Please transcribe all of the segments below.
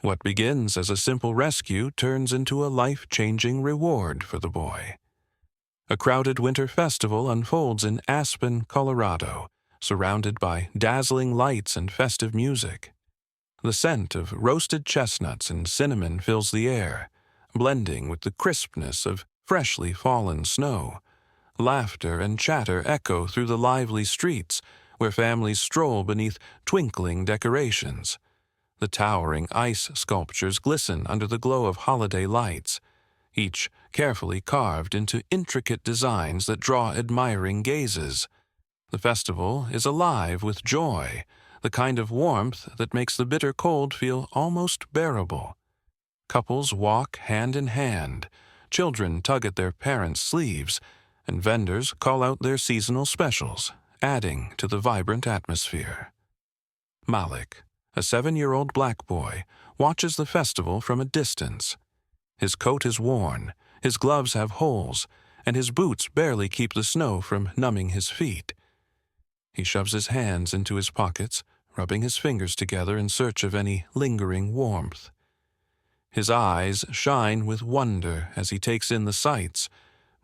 What begins as a simple rescue turns into a life-changing reward for the boy. A crowded winter festival unfolds in Aspen, Colorado, surrounded by dazzling lights and festive music. The scent of roasted chestnuts and cinnamon fills the air, blending with the crispness of freshly fallen snow. Laughter and chatter echo through the lively streets, where families stroll beneath twinkling decorations. The towering ice sculptures glisten under the glow of holiday lights, each carefully carved into intricate designs that draw admiring gazes. The festival is alive with joy, the kind of warmth that makes the bitter cold feel almost bearable. Couples walk hand in hand, children tug at their parents' sleeves, and vendors call out their seasonal specials, adding to the vibrant atmosphere. Malik, a 7-year-old black boy, watches the festival from a distance. His coat is worn, his gloves have holes, and his boots barely keep the snow from numbing his feet. He shoves his hands into his pockets, rubbing his fingers together in search of any lingering warmth. His eyes shine with wonder as he takes in the sights,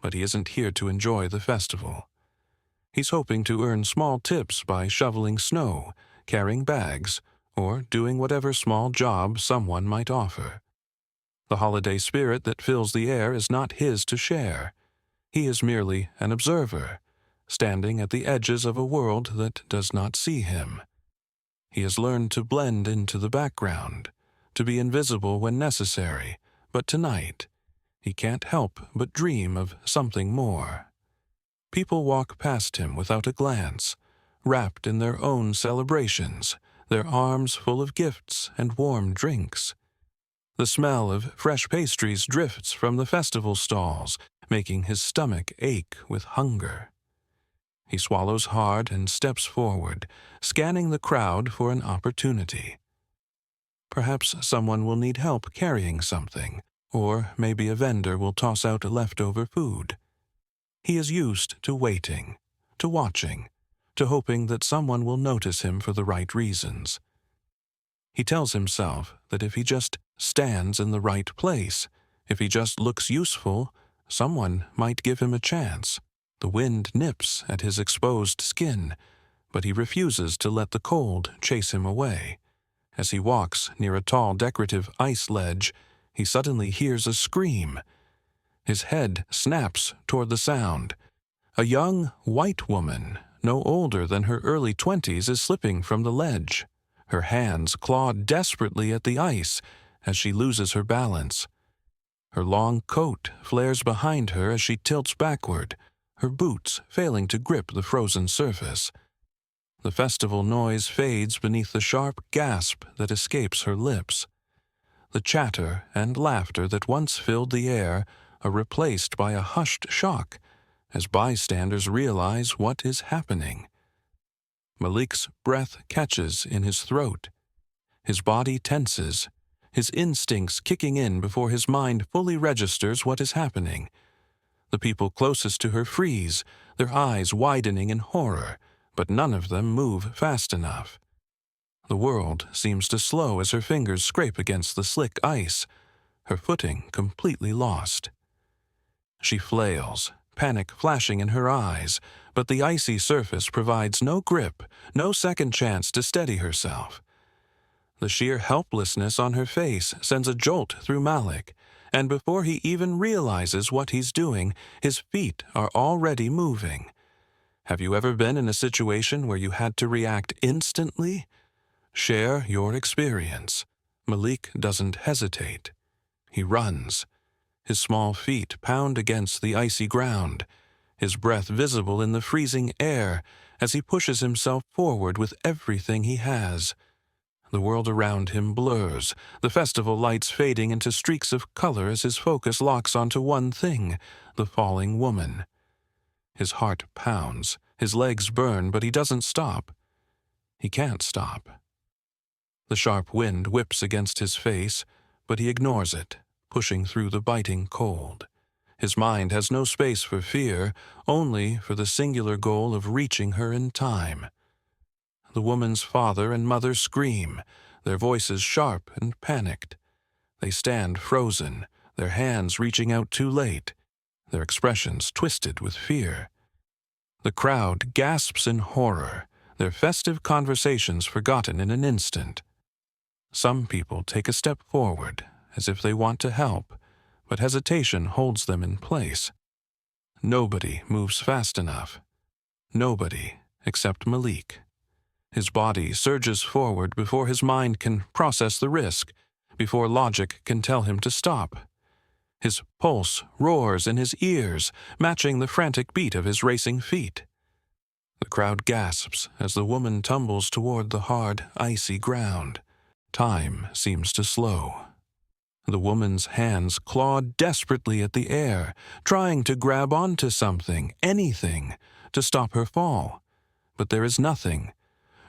but he isn't here to enjoy the festival. He's hoping to earn small tips by shoveling snow, carrying bags, or doing whatever small job someone might offer. The holiday spirit that fills the air is not his to share. He is merely an observer, standing at the edges of a world that does not see him. He has learned to blend into the background, to be invisible when necessary, but tonight he can't help but dream of something more. People walk past him without a glance, wrapped in their own celebrations, their arms full of gifts and warm drinks. The smell of fresh pastries drifts from the festival stalls, making his stomach ache with hunger. He swallows hard and steps forward, scanning the crowd for an opportunity. Perhaps someone will need help carrying something, or maybe a vendor will toss out leftover food. He is used to waiting, to watching, to hoping that someone will notice him for the right reasons. He tells himself that if he just stands in the right place, if he just looks useful, someone might give him a chance. The wind nips at his exposed skin, but he refuses to let the cold chase him away. As he walks near a tall decorative ice ledge, he suddenly hears a scream. His head snaps toward the sound. A young white woman, no older than her early 20s, is slipping from the ledge. Her hands claw desperately at the ice as she loses her balance. Her long coat flares behind her as she tilts backward, her boots failing to grip the frozen surface. The festival noise fades beneath the sharp gasp that escapes her lips. The chatter and laughter that once filled the air are replaced by a hushed shock as bystanders realize what is happening. Malik's breath catches in his throat. His body tenses, his instincts kicking in before his mind fully registers what is happening. The people closest to her freeze, their eyes widening in horror, but none of them move fast enough. The world seems to slow as her fingers scrape against the slick ice, her footing completely lost. She flails, panic flashing in her eyes, but the icy surface provides no grip, no second chance to steady herself. The sheer helplessness on her face sends a jolt through Malik, and before he even realizes what he's doing, his feet are already moving. Have you ever been in a situation where you had to react instantly? Share your experience. Malik doesn't hesitate. He runs. His small feet pound against the icy ground, his breath visible in the freezing air as he pushes himself forward with everything he has. The world around him blurs, the festival lights fading into streaks of color as his focus locks onto one thing, the falling woman. His heart pounds, his legs burn, but he doesn't stop. He can't stop. The sharp wind whips against his face, but he ignores it, pushing through the biting cold. His mind has no space for fear, only for the singular goal of reaching her in time. The woman's father and mother scream. their voices sharp and panicked. They stand frozen, their hands reaching out too late, their expressions twisted with fear. The crowd gasps in horror, their festive conversations forgotten in an instant. Some people take a step forward, as if they want to help, but hesitation holds them in place. Nobody moves fast enough. Nobody except Malik. His body surges forward before his mind can process the risk, before logic can tell him to stop. His pulse roars in his ears, matching the frantic beat of his racing feet. The crowd gasps as the woman tumbles toward the hard, icy ground. Time seems to slow. The woman's hands claw desperately at the air, trying to grab onto something, anything, to stop her fall. But there is nothing.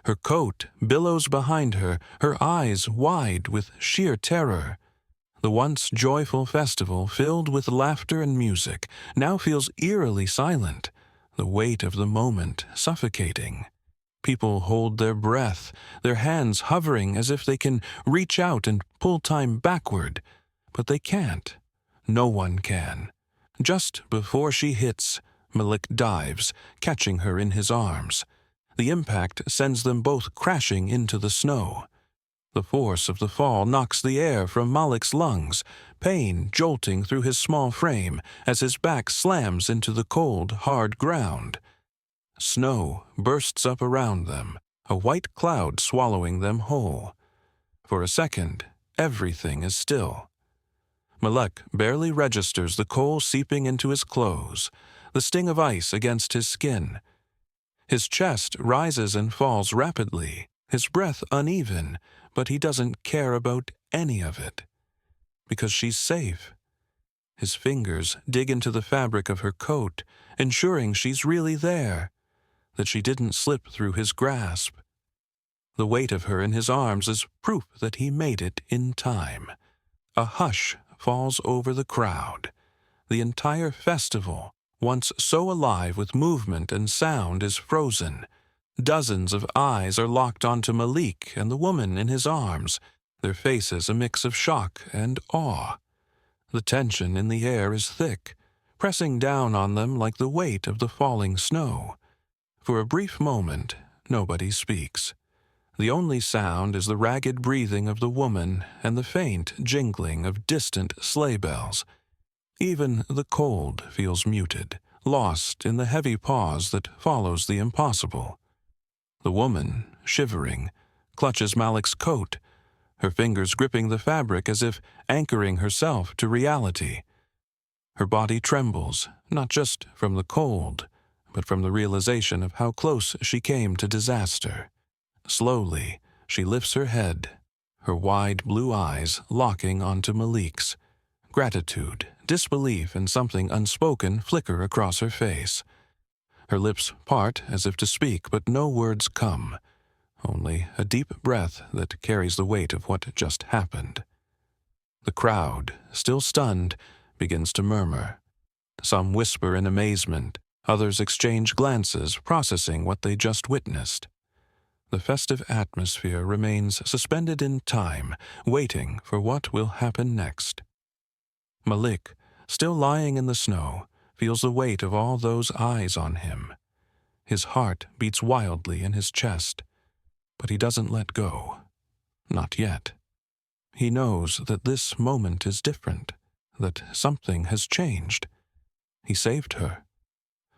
Her coat billows behind her, her eyes wide with sheer terror. The once joyful festival, filled with laughter and music, now feels eerily silent, the weight of the moment suffocating. People hold their breath, their hands hovering as if they can reach out and pull time backward, but they can't. No one can. Just before she hits, Malik dives, catching her in his arms. The impact sends them both crashing into the snow. The force of the fall knocks the air from Malik's lungs, pain jolting through his small frame as his back slams into the cold, hard ground. Snow bursts up around them, a white cloud swallowing them whole. For a second, everything is still. Malik barely registers the cold seeping into his clothes, the sting of ice against his skin. His chest rises and falls rapidly, his breath uneven, but he doesn't care about any of it. Because she's safe. His fingers dig into the fabric of her coat, ensuring she's really there, that she didn't slip through his grasp. The weight of her in his arms is proof that he made it in time. A hush falls over the crowd. The entire festival, once so alive with movement and sound, is frozen. Dozens of eyes are locked onto Malik and the woman in his arms, their faces a mix of shock and awe. The tension in the air is thick, pressing down on them like the weight of the falling snow. For a brief moment, nobody speaks. The only sound is the ragged breathing of the woman and the faint jingling of distant sleigh bells. Even the cold feels muted, lost in the heavy pause that follows the impossible. The woman, shivering, clutches Malik's coat, her fingers gripping the fabric as if anchoring herself to reality. Her body trembles, not just from the cold, but from the realization of how close she came to disaster. Slowly, she lifts her head, her wide blue eyes locking onto Malik's. Gratitude, disbelief, and something unspoken flicker across her face. Her lips part as if to speak, but no words come, only a deep breath that carries the weight of what just happened. The crowd, still stunned, begins to murmur. Some whisper in amazement, others exchange glances, processing what they just witnessed. The festive atmosphere remains suspended in time, waiting for what will happen next. Malik, still lying in the snow, feels the weight of all those eyes on him. His heart beats wildly in his chest, but he doesn't let go. Not yet. He knows that this moment is different, that something has changed. He saved her.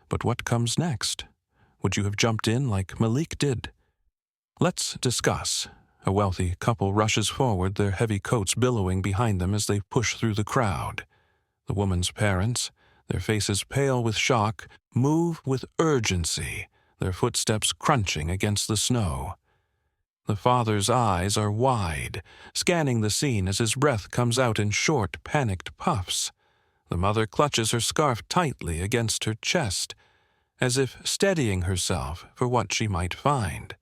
But what comes next? Would you have jumped in like Malik did? Let's discuss. A wealthy couple rushes forward, their heavy coats billowing behind them as they push through the crowd. The woman's parents, their faces pale with shock, move with urgency, their footsteps crunching against the snow. The father's eyes are wide, scanning the scene as his breath comes out in short, panicked puffs. The mother clutches her scarf tightly against her chest, as if steadying herself for what she might find.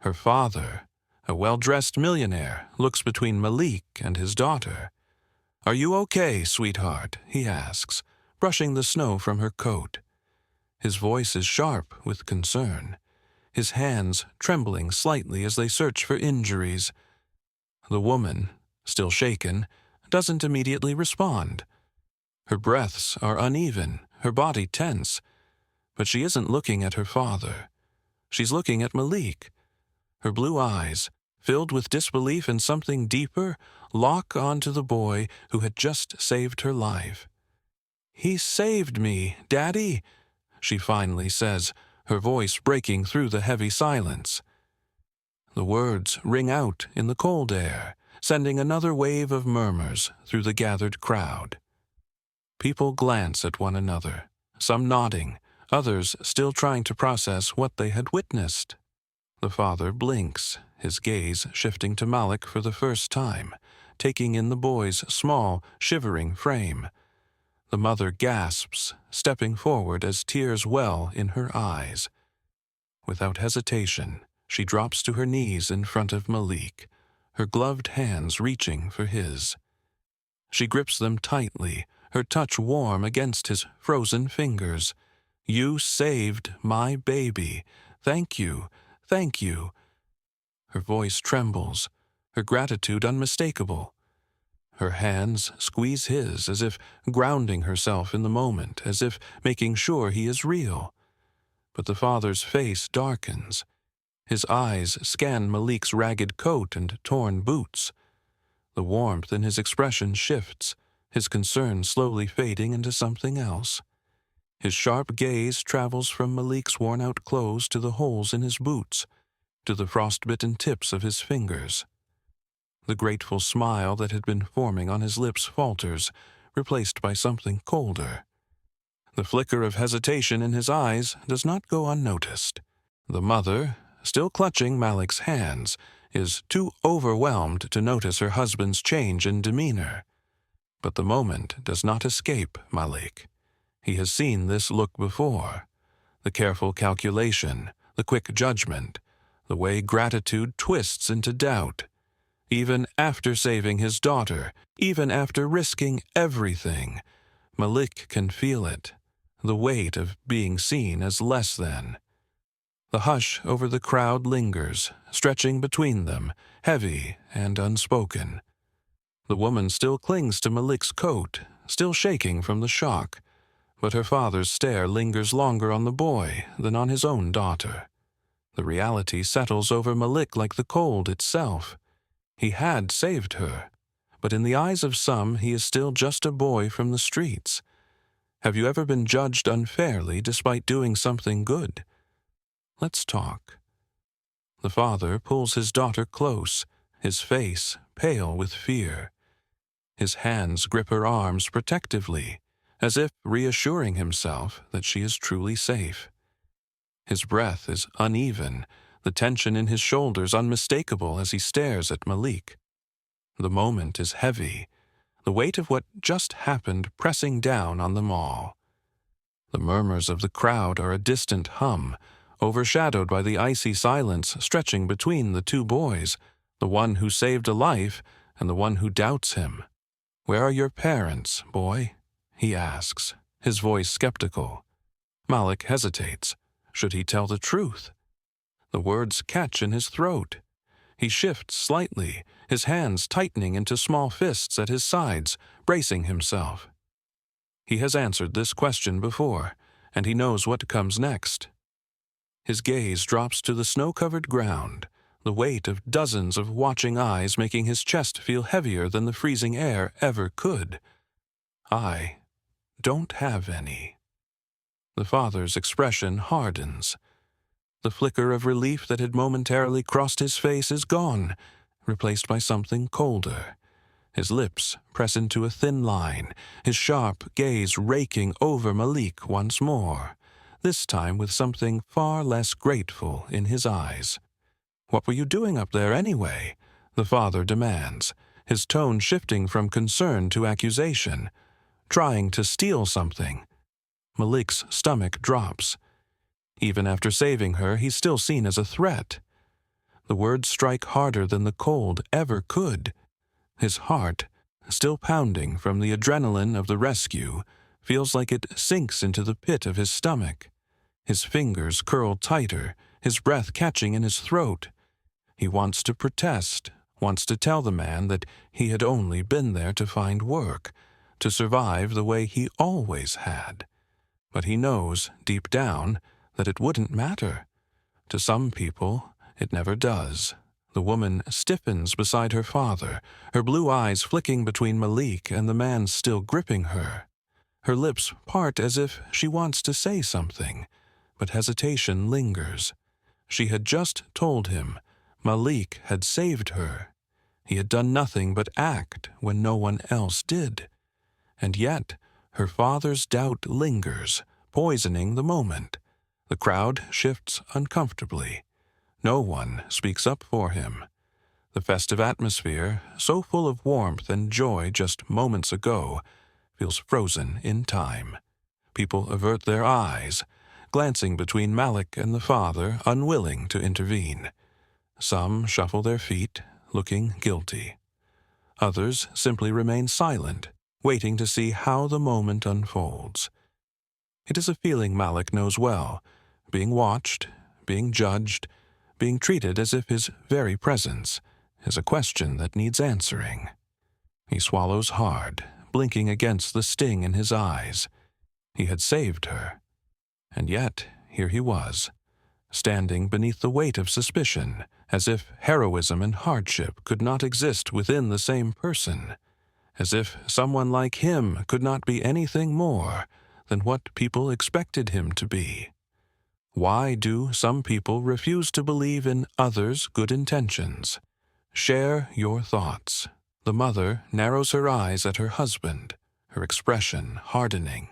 Her father, a well-dressed millionaire, looks between Malik and his daughter. "Are you okay, sweetheart?" he asks, brushing the snow from her coat. His voice is sharp with concern, his hands trembling slightly as they search for injuries. The woman, still shaken, doesn't immediately respond. Her breaths are uneven, her body tense, but she isn't looking at her father. She's looking at Malik. Her blue eyes, filled with disbelief and something deeper, lock onto the boy who had just saved her life. "He saved me, Daddy," she finally says, her voice breaking through the heavy silence. The words ring out in the cold air, sending another wave of murmurs through the gathered crowd. People glance at one another, some nodding, others still trying to process what they had witnessed. The father blinks, his gaze shifting to Malik for the first time, taking in the boy's small, shivering frame. The mother gasps, stepping forward as tears well in her eyes. Without hesitation, she drops to her knees in front of Malik, her gloved hands reaching for his. She grips them tightly, her touch warm against his frozen fingers. "You saved my baby. Thank you, thank you." Her voice trembles, her gratitude unmistakable. Her hands squeeze his as if grounding herself in the moment, as if making sure he is real. But the father's face darkens. His eyes scan Malik's ragged coat and torn boots. The warmth in his expression shifts, his concern slowly fading into something else. His sharp gaze travels from Malik's worn-out clothes to the holes in his boots, to the frostbitten tips of his fingers. The grateful smile that had been forming on his lips falters, replaced by something colder. The flicker of hesitation in his eyes does not go unnoticed. The mother, still clutching Malik's hands, is too overwhelmed to notice her husband's change in demeanor. But the moment does not escape Malik. He has seen this look before. The careful calculation, the quick judgment, the way gratitude twists into doubt. Even after saving his daughter, even after risking everything, Malik can feel it, the weight of being seen as less than. The hush over the crowd lingers, stretching between them, heavy and unspoken. The woman still clings to Malik's coat, still shaking from the shock, but her father's stare lingers longer on the boy than on his own daughter. The reality settles over Malik like the cold itself. He had saved her, but in the eyes of some he is still just a boy from the streets. Have you ever been judged unfairly despite doing something good? Let's talk. The father pulls his daughter close, his face pale with fear. His hands grip her arms protectively, as if reassuring himself that she is truly safe. His breath is uneven, the tension in his shoulders unmistakable as he stares at Malik. The moment is heavy, the weight of what just happened pressing down on them all. The murmurs of the crowd are a distant hum, overshadowed by the icy silence stretching between the two boys, the one who saved a life and the one who doubts him. "Where are your parents, boy?" he asks, his voice skeptical. Malik hesitates. Should he tell the truth? The words catch in his throat. He shifts slightly, his hands tightening into small fists at his sides, bracing himself. He has answered this question before, and he knows what comes next. His gaze drops to the snow-covered ground, the weight of dozens of watching eyes making his chest feel heavier than the freezing air ever could. "I don't have any." The father's expression hardens. The flicker of relief that had momentarily crossed his face is gone, replaced by something colder. His lips press into a thin line, his sharp gaze raking over Malik once more, this time with something far less grateful in his eyes. "What were you doing up there anyway?" the father demands, his tone shifting from concern to accusation. "Trying to steal something." Malik's stomach drops. Even after saving her, he's still seen as a threat. The words strike harder than the cold ever could. His heart, still pounding from the adrenaline of the rescue, feels like it sinks into the pit of his stomach. His fingers curl tighter, his breath catching in his throat. He wants to protest, wants to tell the man that he had only been there to find work, to survive the way he always had. But he knows, deep down, that it wouldn't matter. To some people, it never does. The woman stiffens beside her father, her blue eyes flicking between Malik and the man still gripping her. Her lips part as if she wants to say something, but hesitation lingers. She had just told him Malik had saved her. He had done nothing but act when no one else did. And yet, her father's doubt lingers, poisoning the moment. The crowd shifts uncomfortably. No one speaks up for him. The festive atmosphere, so full of warmth and joy just moments ago, feels frozen in time. People avert their eyes, glancing between Malik and the father, unwilling to intervene. Some shuffle their feet, looking guilty. Others simply remain silent, waiting to see how the moment unfolds. It is a feeling Malik knows well, being watched, being judged, being treated as if his very presence is a question that needs answering. He swallows hard, blinking against the sting in his eyes. He had saved her. And yet, here he was, standing beneath the weight of suspicion, as if heroism and hardship could not exist within the same person, as if someone like him could not be anything more than what people expected him to be. Why do some people refuse to believe in others' good intentions? Share your thoughts. The mother narrows her eyes at her husband, her expression hardening.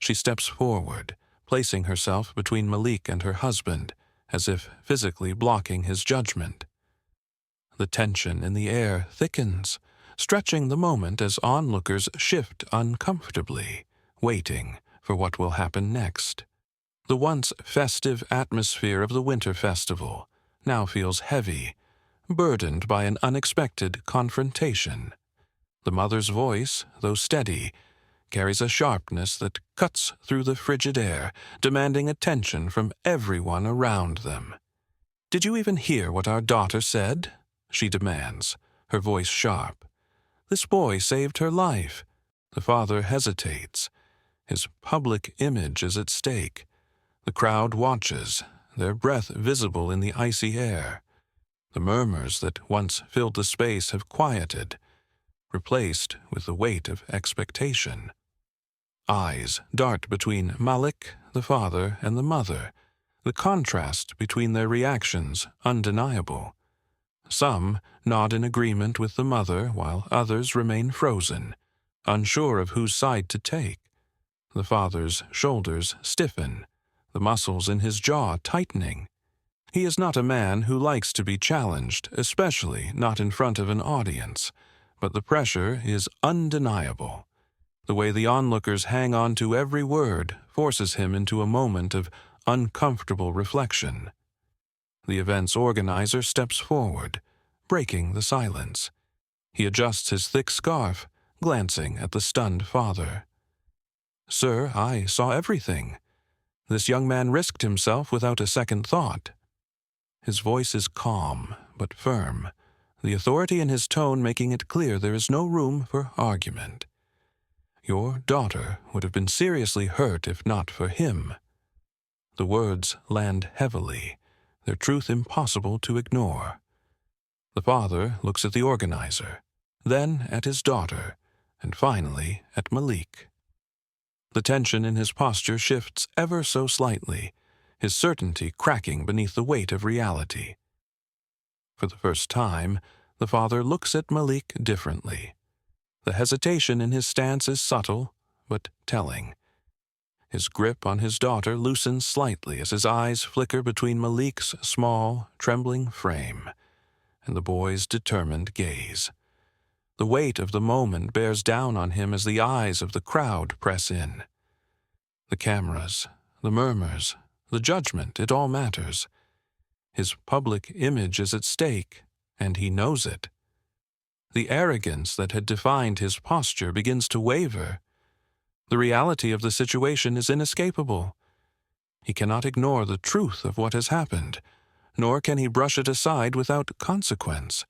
She steps forward, placing herself between Malik and her husband, as if physically blocking his judgment. The tension in the air thickens, stretching the moment as onlookers shift uncomfortably, waiting for what will happen next. The once festive atmosphere of the winter festival now feels heavy, burdened by an unexpected confrontation. The mother's voice, though steady, carries a sharpness that cuts through the frigid air, demanding attention from everyone around them. "Did you even hear what our daughter said?" she demands, her voice sharp. "This boy saved her life." The father hesitates. His public image is at stake. The crowd watches, their breath visible in the icy air. The murmurs that once filled the space have quieted, replaced with the weight of expectation. Eyes dart between Malik, the father, and the mother, the contrast between their reactions undeniable. Some nod in agreement with the mother, while others remain frozen, unsure of whose side to take. The father's shoulders stiffen, the muscles in his jaw tightening. He is not a man who likes to be challenged, especially not in front of an audience, but the pressure is undeniable. The way the onlookers hang on to every word forces him into a moment of uncomfortable reflection. The event's organizer steps forward, breaking the silence. He adjusts his thick scarf, glancing at the stunned father. "Sir, I saw everything. This young man risked himself without a second thought." His voice is calm but firm, the authority in his tone making it clear there is no room for argument. "Your daughter would have been seriously hurt if not for him." The words land heavily, their truth impossible to ignore. The father looks at the organizer, then at his daughter, and finally at Malik. The tension in his posture shifts ever so slightly, his certainty cracking beneath the weight of reality. For the first time, the father looks at Malik differently. The hesitation in his stance is subtle, but telling. His grip on his daughter loosens slightly as his eyes flicker between Malik's small, trembling frame and the boy's determined gaze. The weight of the moment bears down on him as the eyes of the crowd press in. The cameras, the murmurs, the judgment, it all matters. His public image is at stake, and he knows it. The arrogance that had defined his posture begins to waver. The reality of the situation is inescapable. He cannot ignore the truth of what has happened, nor can he brush it aside without consequence.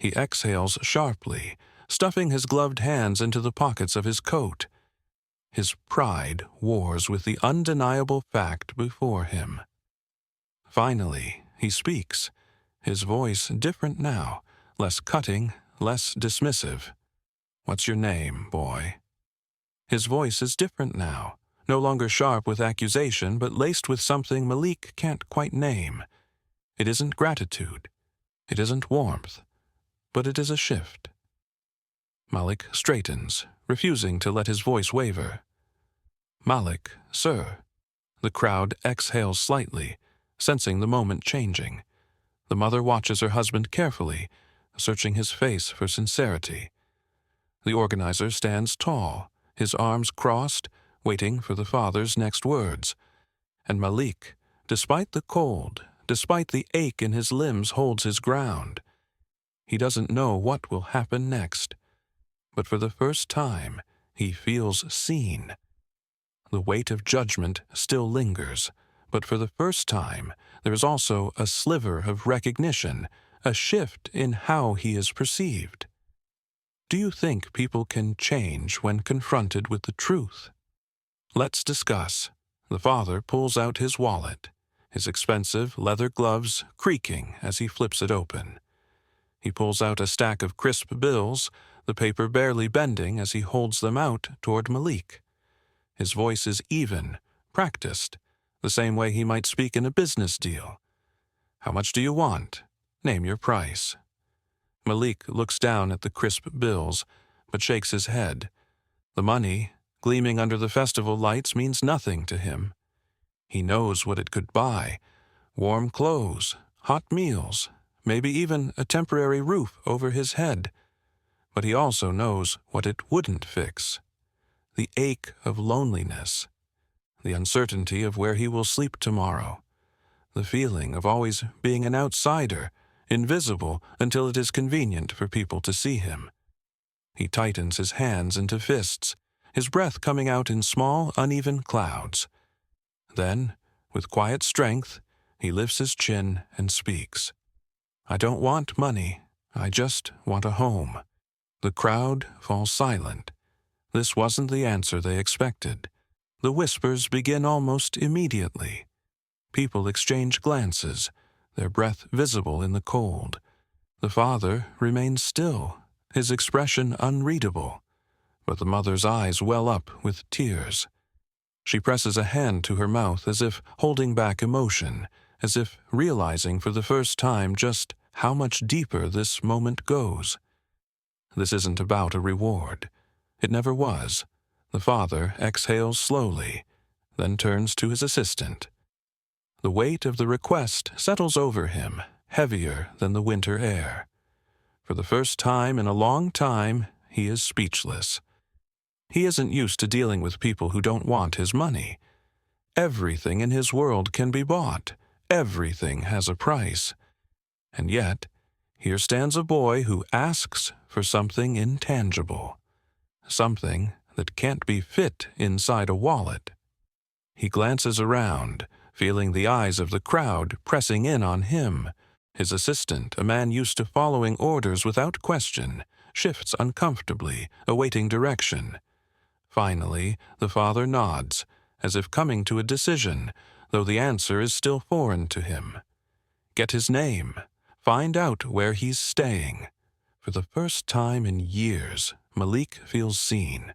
He exhales sharply, stuffing his gloved hands into the pockets of his coat. His pride wars with the undeniable fact before him. Finally, he speaks, his voice different now, less cutting, less dismissive. "What's your name, boy?" His voice is different now, no longer sharp with accusation, but laced with something Malik can't quite name. It isn't gratitude. It isn't warmth. But it is a shift. Malik straightens, refusing to let his voice waver. "Malik, sir." The crowd exhales slightly, sensing the moment changing. The mother watches her husband carefully, searching his face for sincerity. The organizer stands tall, his arms crossed, waiting for the father's next words. And Malik, despite the cold, despite the ache in his limbs, holds his ground. He doesn't know what will happen next, but for the first time, he feels seen. The weight of judgment still lingers, but for the first time, there is also a sliver of recognition, a shift in how he is perceived. Do you think people can change when confronted with the truth? Let's discuss. The father pulls out his wallet, his expensive leather gloves creaking as he flips it open. He pulls out a stack of crisp bills, the paper barely bending as he holds them out toward Malik. His voice is even, practiced, the same way he might speak in a business deal. "How much do you want? Name your price." Malik looks down at the crisp bills, but shakes his head. The money, gleaming under the festival lights, means nothing to him. He knows what it could buy: warm clothes, hot meals, maybe even a temporary roof over his head. But he also knows what it wouldn't fix: the ache of loneliness, the uncertainty of where he will sleep tomorrow, the feeling of always being an outsider, invisible until it is convenient for people to see him. He tightens his hands into fists, his breath coming out in small, uneven clouds. Then, with quiet strength, he lifts his chin and speaks. "I don't want money. I just want a home." The crowd falls silent. This wasn't the answer they expected. The whispers begin almost immediately. People exchange glances, their breath visible in the cold. The father remains still, his expression unreadable, but the mother's eyes well up with tears. She presses a hand to her mouth as if holding back emotion, as if realizing for the first time just how much deeper this moment goes. This isn't about a reward. It never was. The father exhales slowly, then turns to his assistant. The weight of the request settles over him, heavier than the winter air. For the first time in a long time, he is speechless. He isn't used to dealing with people who don't want his money. Everything in his world can be bought. Everything has a price. And yet, here stands a boy who asks for something intangible, something that can't be fit inside a wallet. He glances around, feeling the eyes of the crowd pressing in on him. His assistant, a man used to following orders without question, shifts uncomfortably, awaiting direction. Finally, the father nods, as if coming to a decision, though the answer is still foreign to him. Get his name. Find out where he's staying. For the first time in years, Malik feels seen.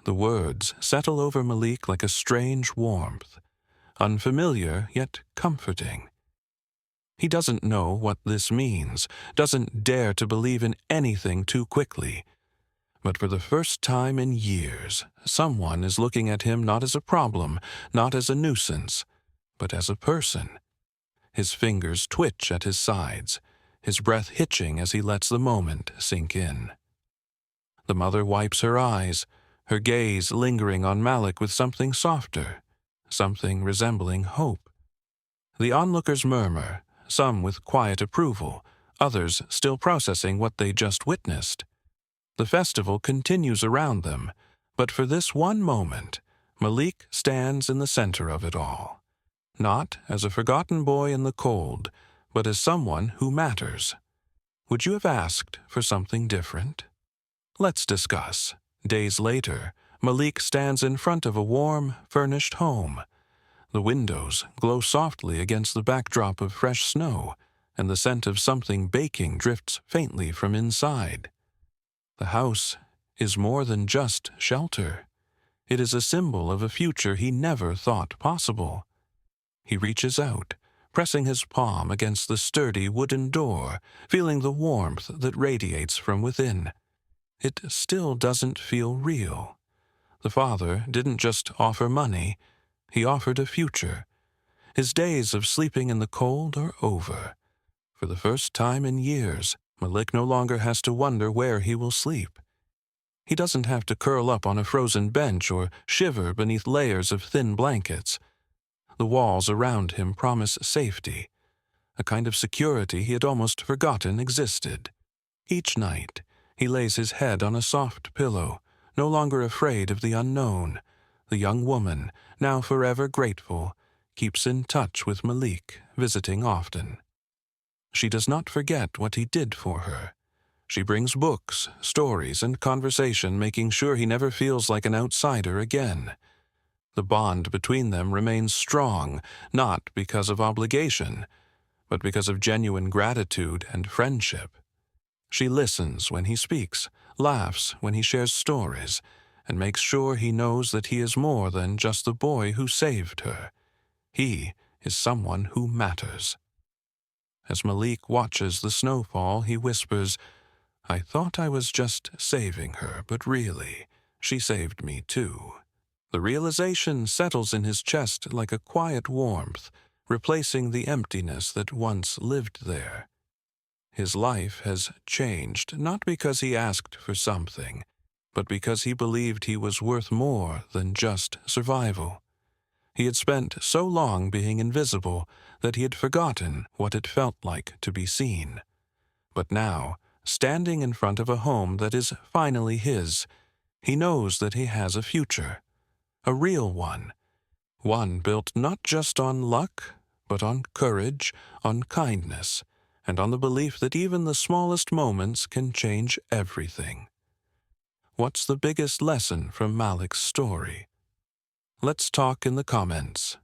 The words settle over Malik like a strange warmth, unfamiliar yet comforting. He doesn't know what this means, doesn't dare to believe in anything too quickly. But for the first time in years, someone is looking at him not as a problem, not as a nuisance, but as a person. His fingers twitch at his sides, his breath hitching as he lets the moment sink in. The mother wipes her eyes, her gaze lingering on Malik with something softer, something resembling hope. The onlookers murmur, some with quiet approval, others still processing what they just witnessed. The festival continues around them, but for this one moment, Malik stands in the center of it all. Not as a forgotten boy in the cold, but as someone who matters. Would you have asked for something different? Let's discuss. Days later, Malik stands in front of a warm, furnished home. The windows glow softly against the backdrop of fresh snow, and the scent of something baking drifts faintly from inside. The house is more than just shelter. It is a symbol of a future he never thought possible. He reaches out, pressing his palm against the sturdy wooden door, feeling the warmth that radiates from within. It still doesn't feel real. The father didn't just offer money, he offered a future. His days of sleeping in the cold are over. For the first time in years, Malik no longer has to wonder where he will sleep. He doesn't have to curl up on a frozen bench or shiver beneath layers of thin blankets. The walls around him promise safety, a kind of security he had almost forgotten existed. Each night, he lays his head on a soft pillow, no longer afraid of the unknown. The young woman, now forever grateful, keeps in touch with Malik, visiting often. She does not forget what he did for her. She brings books, stories, and conversation, making sure he never feels like an outsider again. The bond between them remains strong, not because of obligation, but because of genuine gratitude and friendship. She listens when he speaks, laughs when he shares stories, and makes sure he knows that he is more than just the boy who saved her. He is someone who matters. As Malik watches the snowfall, he whispers, "I thought I was just saving her, but really, she saved me too." The realization settles in his chest like a quiet warmth, replacing the emptiness that once lived there. His life has changed, not because he asked for something, but because he believed he was worth more than just survival. He had spent so long being invisible that he had forgotten what it felt like to be seen. But now, standing in front of a home that is finally his, he knows that he has a future. A real one. One built not just on luck, but on courage, on kindness, and on the belief that even the smallest moments can change everything. What's the biggest lesson from Malik's story? Let's talk in the comments.